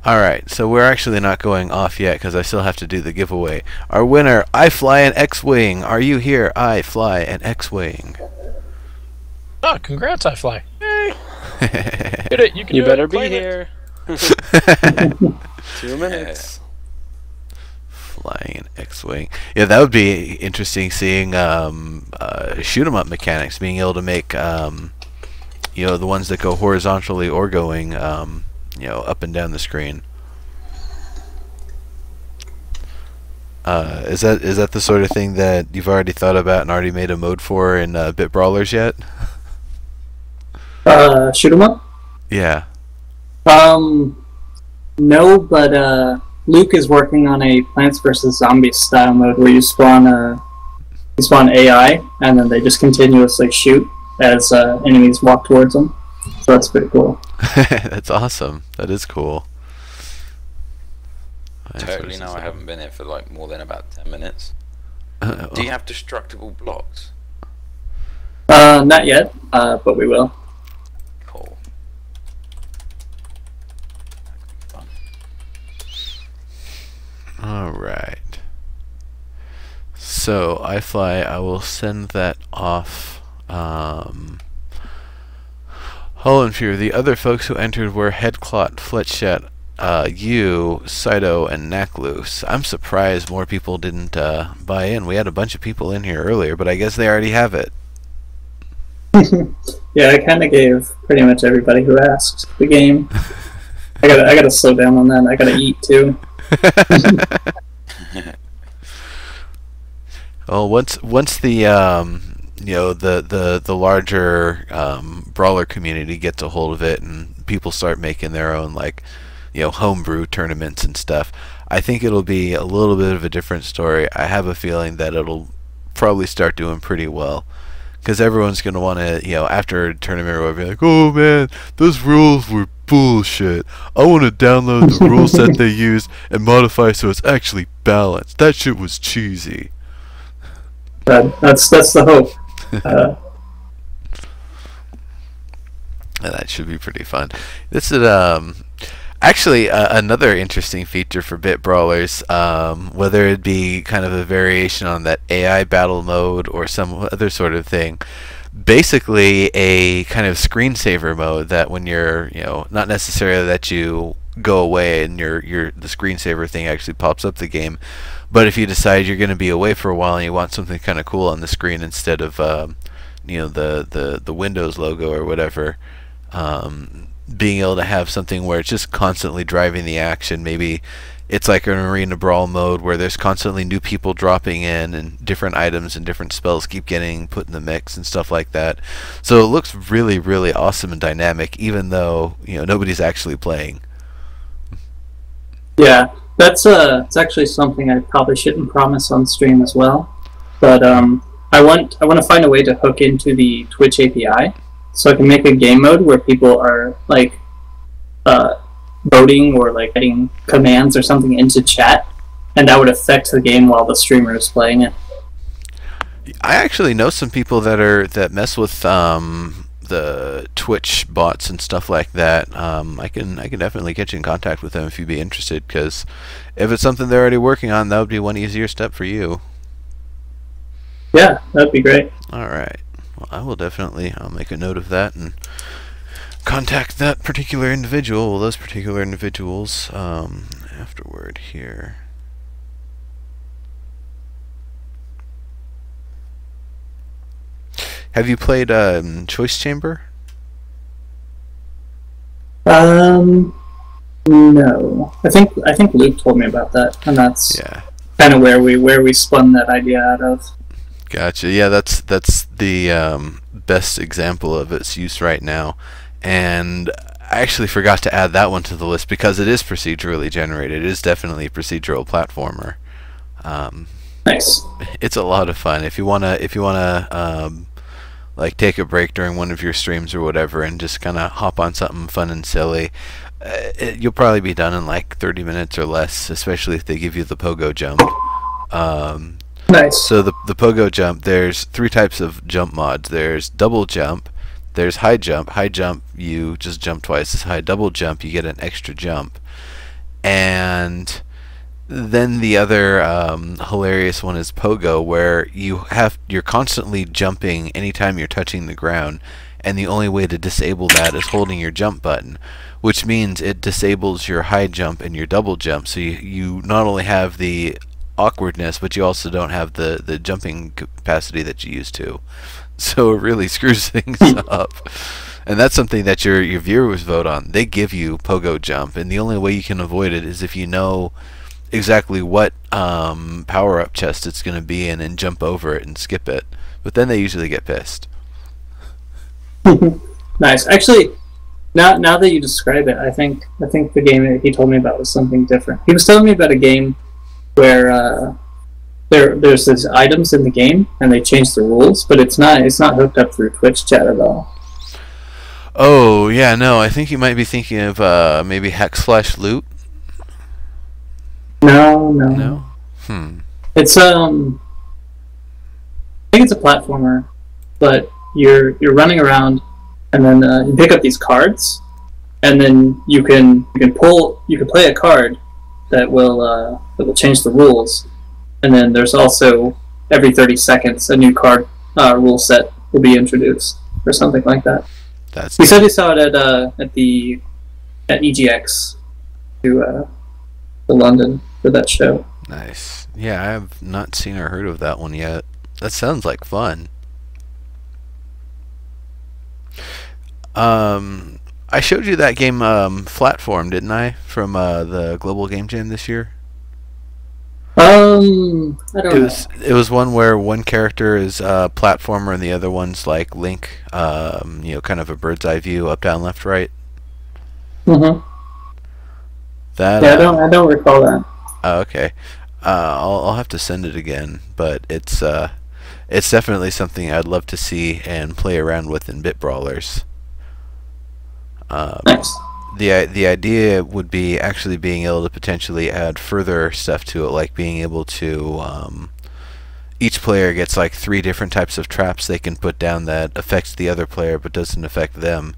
Alright, so we're actually not going off yet because I still have to do the giveaway. Our winner, I fly an X-Wing. Are you here? I fly an X-Wing. Oh, congrats, I fly. Hey. Did it. You can You do better it. be Claim it. here. 2 minutes. Flying an X-Wing. Yeah, that would be interesting seeing shoot 'em up mechanics, being able to make you know, the ones that go horizontally or going you know, up and down the screen. Is that the sort of thing that you've already thought about and already made a mode for in Bit Brawlers yet? Shoot 'em up? Yeah. No, but Luke is working on a Plants vs Zombies style mode where you spawn AI and then they just continuously shoot as enemies walk towards them. So that's pretty cool. That's awesome. That is cool. Totally no, I haven't been here for like more than about 10 minutes. Do you have destructible blocks? Not yet, but we will. Cool. Fun. Alright. So, iFly, I will send that off. Holland Fear, the other folks who entered were Headclot, Fletchet, you, Saito, and Nackloose. I'm surprised more people didn't buy in. We had a bunch of people in here earlier, but I guess they already have it. Yeah, I kind of gave pretty much everybody who asked the game. I gotta slow down on that. I gotta eat too. Well, once the you know, the larger brawler community gets a hold of it and people start making their own, like, you know, homebrew tournaments and stuff, I think it'll be a little bit of a different story. I have a feeling that it'll probably start doing pretty well, because everyone's going to want to, you know, after a tournament, will be like, oh man, those rules were bullshit. I want to download the rule set they used and modify so it's actually balanced. That shit was cheesy. That's the hope. That should be pretty fun. This is actually another interesting feature for Bit Brawlers, whether it be kind of a variation on that AI battle mode or some other sort of thing. Basically, a kind of screensaver mode that when you're, you know, not necessarily that you go away and the screensaver thing actually pops up the game, but if you decide you're going to be away for a while and you want something kind of cool on the screen instead of you know, the Windows logo or whatever, being able to have something where it's just constantly driving the action. Maybe it's like an arena brawl mode where there's constantly new people dropping in and different items and different spells keep getting put in the mix and stuff like that. So it looks really, really awesome and dynamic, even though, you know, nobody's actually playing. Yeah, that's it's actually something I probably shouldn't promise on stream as well. But I want to find a way to hook into the Twitch API so I can make a game mode where people are like voting or like getting commands or something into chat, and that would affect the game while the streamer is playing it. I actually know some people that mess with the Twitch bots and stuff like that. I can definitely get you in contact with them if you'd be interested, because if it's something they're already working on, that would be one easier step for you. Yeah, that'd be great. All right. Well, I will definitely. I'll make a note of that and contact that particular individual. Well, those particular individuals afterward here. Have you played Choice Chamber? No. I think Luke told me about that, and that's kind of where we spun that idea out of. Gotcha. Yeah, that's the best example of its use right now, and I actually forgot to add that one to the list because it is procedurally generated. It is definitely a procedural platformer. Nice. It's a lot of fun. If you wanna like take a break during one of your streams or whatever and just kind of hop on something fun and silly, you'll probably be done in like 30 minutes or less, especially if they give you the pogo jump. Nice. So the pogo jump, there's 3 types of jump mods. There's double jump, There's high jump. High jump, you just jump twice as high. Double jump, you get an extra jump. And then the other hilarious one is pogo, where you're constantly jumping anytime you're touching the ground, and the only way to disable that is holding your jump button, which means it disables your high jump and your double jump. So you not only have the awkwardness, but you also don't have the jumping capacity that you used to. So it really screws things up. And that's something that your viewers vote on. They give you pogo jump, and the only way you can avoid it is if you know exactly what power-up chest it's going to be in and jump over it and skip it. But then they usually get pissed. Nice. Actually, now that you describe it, I think the game that he told me about was something different. He was telling me about a game where there's these items in the game and they changed the rules, but it's not hooked up through Twitch chat at all. Oh yeah, no, I think you might be thinking of maybe Hack/Slash Loot. No. It's I think it's a platformer, but you're running around, and then you pick up these cards, and then you can play a card that will change the rules, and then there's also every 30 seconds a new card rule set will be introduced or something like that. He said he saw it at EGX to London for that show. Nice. Yeah, I have not seen or heard of that one yet. That sounds like fun. I showed you that game Flatform, didn't I? From the Global Game Jam this year. I don't know. It was one where one character is a platformer and the other one's like Link, kind of a bird's eye view, up, down, left, right. Mm-hmm. That I don't recall that. Oh, okay. I'll have to send it again, but it's definitely something I'd love to see and play around with in Bit Brawlers. Nice. The idea would be actually being able to potentially add further stuff to it, like being able to each player gets like 3 different types of traps they can put down that affects the other player but doesn't affect them.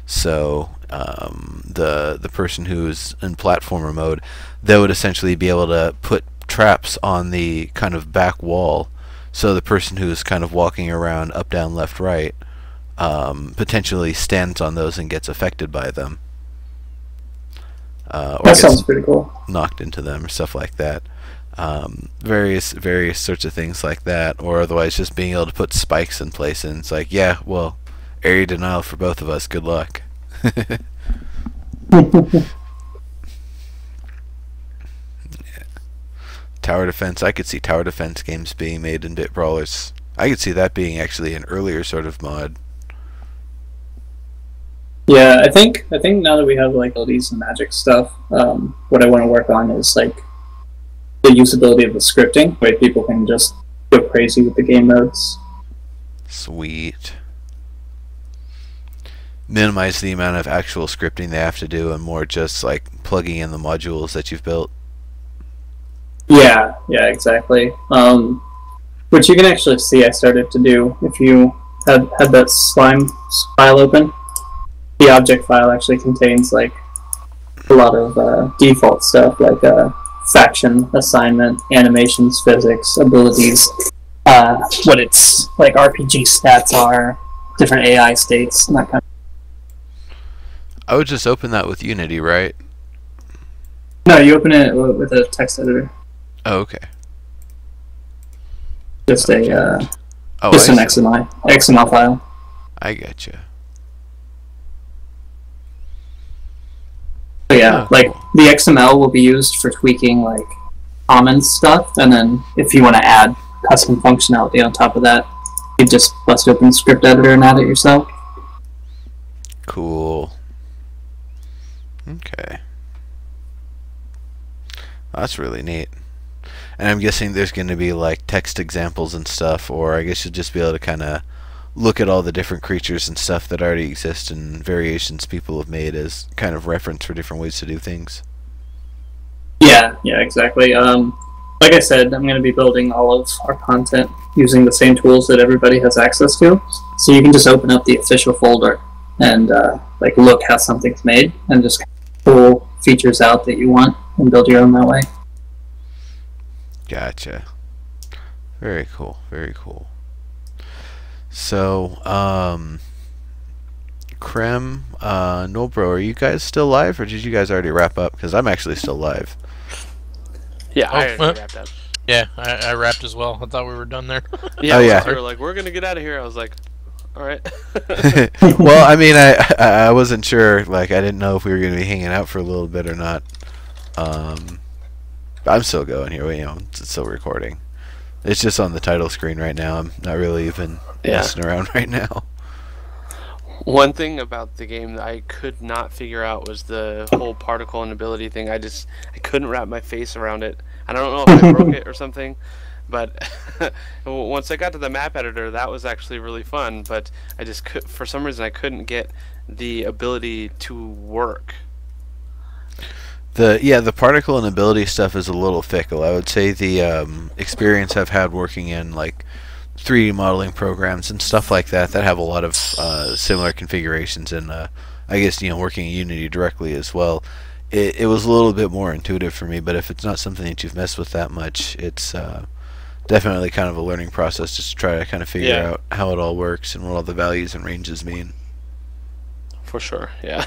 So the person who's in platformer mode, they would essentially be able to put traps on the kind of back wall, so the person who's kind of walking around up, down, left, right potentially stands on those and gets affected by them. Or that sounds pretty cool. Knocked into them or stuff like that. Various sorts of things like that, or otherwise just being able to put spikes in place, and it's like, yeah, well, area denial for both of us. Good luck. Yeah. Tower defense. I could see tower defense games being made in Bit Brawlers. I could see that being actually an earlier sort of mod. Yeah, I think now that we have like abilities and magic stuff, what I want to work on is like the usability of the scripting, where people can just go crazy with the game modes. Sweet. Minimize the amount of actual scripting they have to do, and more just like plugging in the modules that you've built. Yeah, exactly. Which you can actually see I started to do if you had that slime file open. The object file actually contains like a lot of default stuff, like faction, assignment, animations, physics, abilities, what its like RPG stats are, different AI states, and that kind of. I would just open that with Unity, right? No, you open it with a text editor. Oh, okay. Just an XML file. I getcha. So yeah, like the XML will be used for tweaking like common stuff, and then if you want to add custom functionality on top of that, you just bust open the script editor and add it yourself. Cool. Okay. That's really neat. And I'm guessing there's going to be like text examples and stuff, or I guess you'll just be able to kind of look at all the different creatures and stuff that already exist and variations people have made as kind of reference for different ways to do things. Yeah, exactly. like I said, I'm going to be building all of our content using the same tools that everybody has access to. So you can just open up the official folder and like look how something's made and just pull features out that you want and build your own that way. Gotcha. Very cool. Very cool. So, Krem, Nobro, are you guys still live, or did you guys already wrap up? Because I'm actually still live. Yeah, I Oh, already wrapped up. Yeah, I wrapped as well. I thought we were done there. Yeah, Oh, yeah. they were like, we're gonna get out of here. I was like, all right. Well, I mean, I wasn't sure. Like, I didn't know if we were going to be hanging out for a little bit or not. I'm still going here. You know, it's still recording. It's just on the title screen right now. I'm not really even messing around right now. One thing about the game that I could not figure out was the whole particle and ability thing. I couldn't wrap my face around it. I don't know if I broke it or something, but once I got to the map editor, that was actually really fun. But I just for some reason I couldn't get the ability to work. The particle and ability stuff is a little fickle. I would say the experience I've had working in like 3D modeling programs and stuff like that have a lot of similar configurations, and I guess, you know, working in Unity directly as well, it was a little bit more intuitive for me. But if it's not something that you've messed with that much, it's definitely kind of a learning process just to try to kind of figure out how it all works and what all the values and ranges mean. For sure, yeah.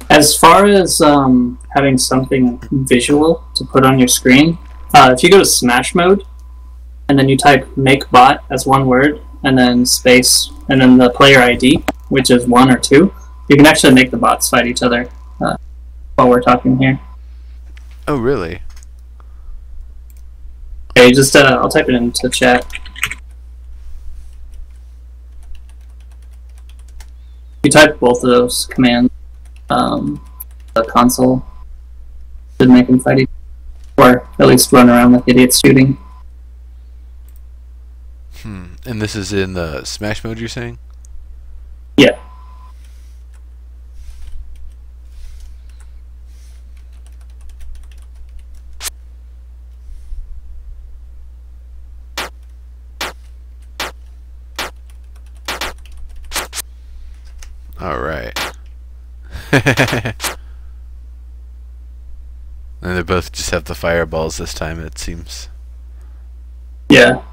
As far as having something visual to put on your screen, if you go to Smash mode and then you type make bot as one word and then space and then the player ID, which is 1 or 2, you can actually make the bots fight each other while we're talking here. Oh, really? Okay, just I'll type it into chat. You type both of those commands, the console should make them fight each other, or at least run around like idiots shooting. And this is in the Smash mode, you're saying? Yeah. Alright. And they both just have the fireballs this time, it seems. Yeah.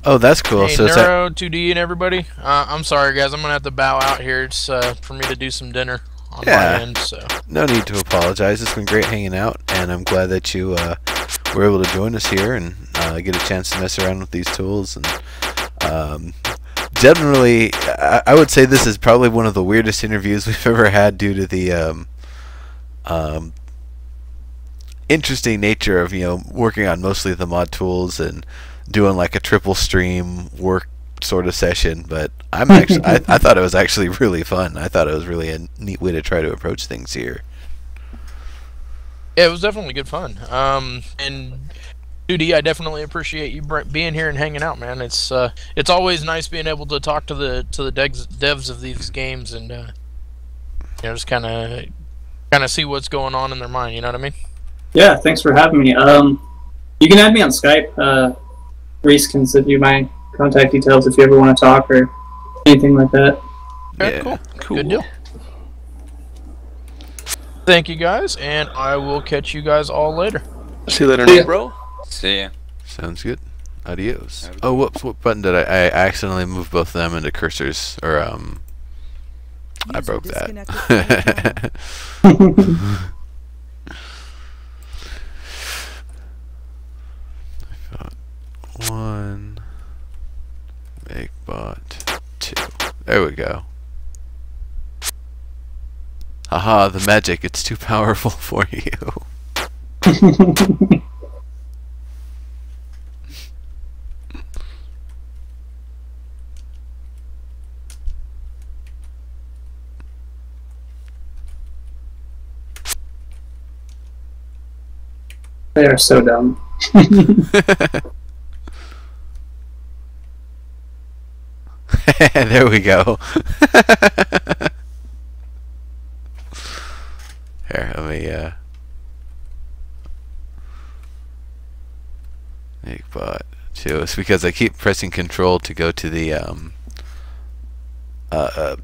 Oh, that's cool. Hey, So it's Neuro, 2D, and everybody. I'm sorry, guys. I'm gonna have to bow out here. It's for me to do some dinner on my end. So no need to apologize. It's been great hanging out, and I'm glad that you were able to join us here and get a chance to mess around with these tools. And generally, I would say this is probably one of the weirdest interviews we've ever had due to the interesting nature of, you know, working on mostly the mod tools and doing like a triple stream work sort of session. But I'm actually I thought it was actually really fun. I thought it was really a neat way to try to approach things here. yeah, it was definitely good fun. And 2D, I definitely appreciate you being here and hanging out, man. It's always nice being able to talk to the devs of these games and you know, just kind of see what's going on in their mind. You know what I mean? Yeah, thanks for having me. You can add me on Skype. Reese can send you my contact details if you ever want to talk or anything like that. Okay, Yeah, cool. Good deal. Thank you, guys, and I will catch you guys all later. See you later, bro. See ya. Sounds good. Adios. Oh, whoops! What button did I accidentally moved both of them into cursors? Or I broke that. One, make bot 2. There we go. Haha, the magic, it's too powerful for you. They are so dumb. There we go. Here, let me MakeBot 2. It's because I keep pressing Control to go to the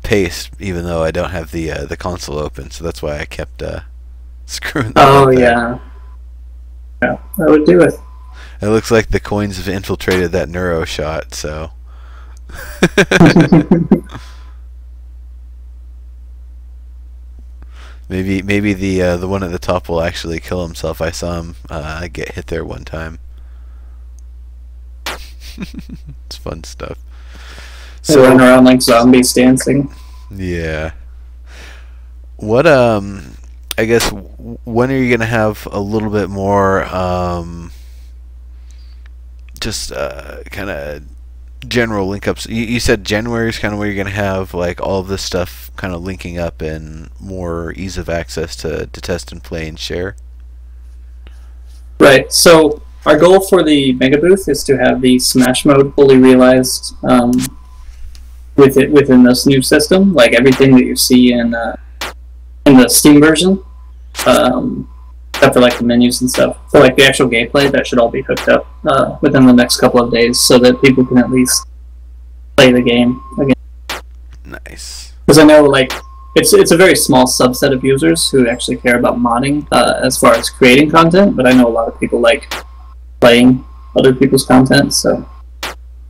paste, even though I don't have the console open. So that's why I kept screwing that up there. Yeah, that would do it. It looks like the coins have infiltrated that neuro shot. So. Maybe the one at the top will actually kill himself. I saw him get hit there one time. It's fun stuff. They run around like zombies dancing. Yeah. What I guess when are you gonna have a little bit more just kind of general link ups? You said January is kind of where you're gonna have like all of this stuff kind of linking up and more ease of access to test and play and share. Right. So our goal for the Mega Booth is to have the Smash mode fully realized within this new system. Like everything that you see in the Steam version, except for like the menus and stuff. For like the actual gameplay, that should all be hooked up within the next couple of days, so that people can at least play the game again. Nice. Because I know like it's a very small subset of users who actually care about modding as far as creating content, but I know a lot of people like playing other people's content, so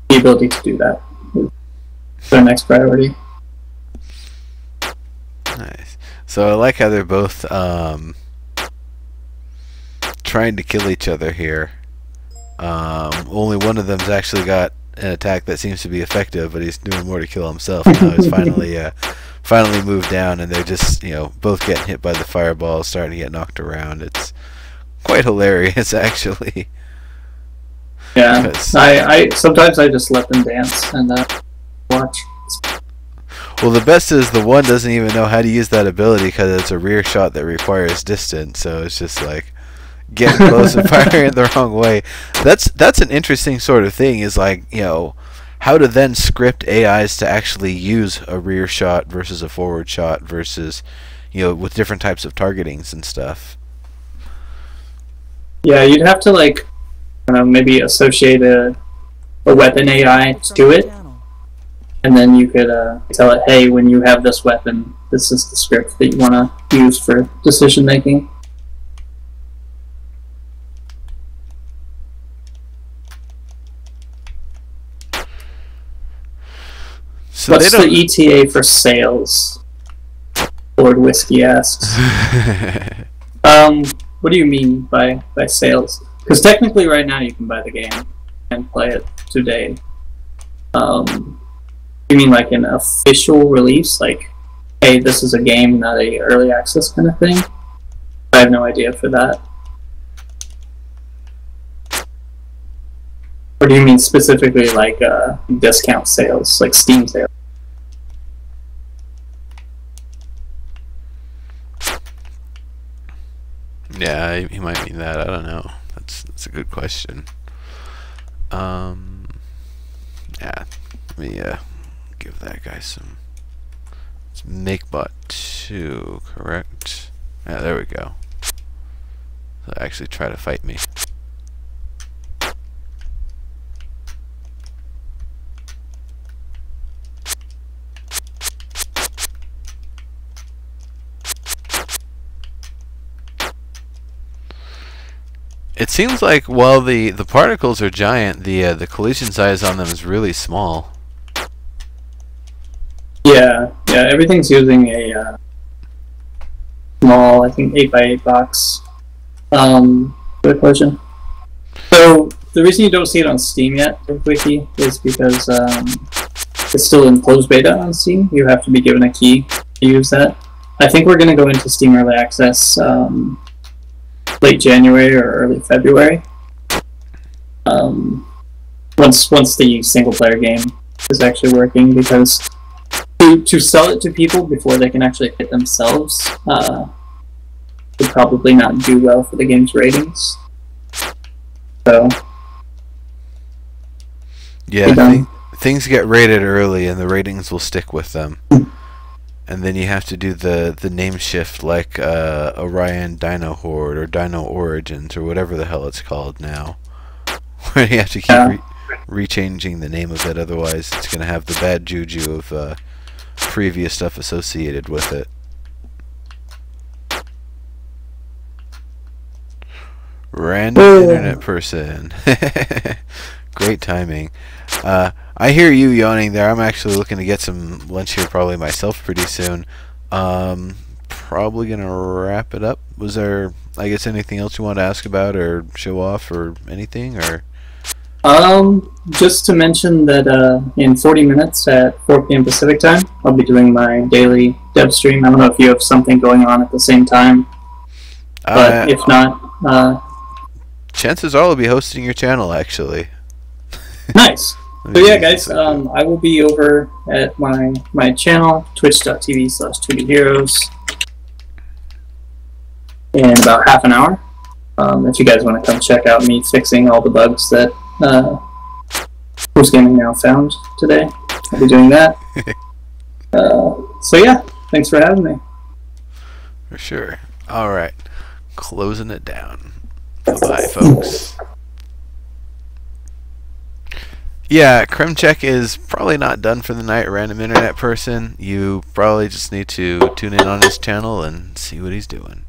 the ability to do that is their next priority. Nice. So I like how they're both trying to kill each other here. Only one of them's actually got an attack that seems to be effective, but he's doing more to kill himself. Now he's finally moved down, and they're just both getting hit by the fireball, starting to get knocked around. It's quite hilarious, actually. Yeah, I sometimes I just let them dance and watch. Well, the best is the one doesn't even know how to use that ability because it's a rear shot that requires distance, so it's just like getting close and firing it the wrong way. That's an interesting sort of thing, is like, how to then script AIs to actually use a rear shot versus a forward shot versus, with different types of targetings and stuff. Yeah, you'd have to like, maybe associate a weapon AI to it, and then you could tell it, hey, when you have this weapon, this is the script that you want to use for decision making. So what's the ETA for sales? Lord Whiskey asks. What do you mean by sales? Because technically right now you can buy the game and play it today. You mean like an official release? Like, hey, this is a game, not a early access kind of thing? I have no idea for that. Or do you mean specifically like discount sales, like Steam sales? Yeah, he might mean that. I don't know. That's a good question. Yeah, let me give that guy some. It's MakeBot 2, correct? Yeah, there we go. So actually try to fight me. It seems like while the particles are giant, the collision size on them is really small. Yeah, everything's using a small, I think 8x8 box for the collision. So the reason you don't see it on Steam yet, Wiki, is because it's still in closed beta on Steam. You have to be given a key to use that. I think we're going to go into Steam Early Access late January or early February. Once the single player game is actually working, because to sell it to people before they can actually hit themselves would probably not do well for the game's ratings. So yeah, things get rated early and the ratings will stick with them. And then you have to do the name shift, like Orion Dino Horde or Dino Origins or whatever the hell it's called now. We're gonna have to keep rechanging the name of it, otherwise it's gonna have the bad juju of previous stuff associated with it. Random internet person. Great timing. I hear you yawning there. I'm actually looking to get some lunch here probably myself pretty soon. Probably gonna wrap it up. Was there, I guess, anything else you want to ask about or show off or anything, or? Just to mention that in 40 minutes at 4 p.m. Pacific time, I'll be doing my daily dev stream. I don't know if you have something going on at the same time, but if not, chances are I'll be hosting your channel actually. Nice. So yeah, guys, I will be over at my channel, twitch.tv/2dheroes, in about half an hour. If you guys want to come check out me fixing all the bugs that Who's Gaming Now found today, I'll be doing that. So yeah, thanks for having me. For sure. Alright, closing it down. Bye-bye, folks. Yeah, Kremcheck is probably not done for the night, random internet person. You probably just need to tune in on his channel and see what he's doing.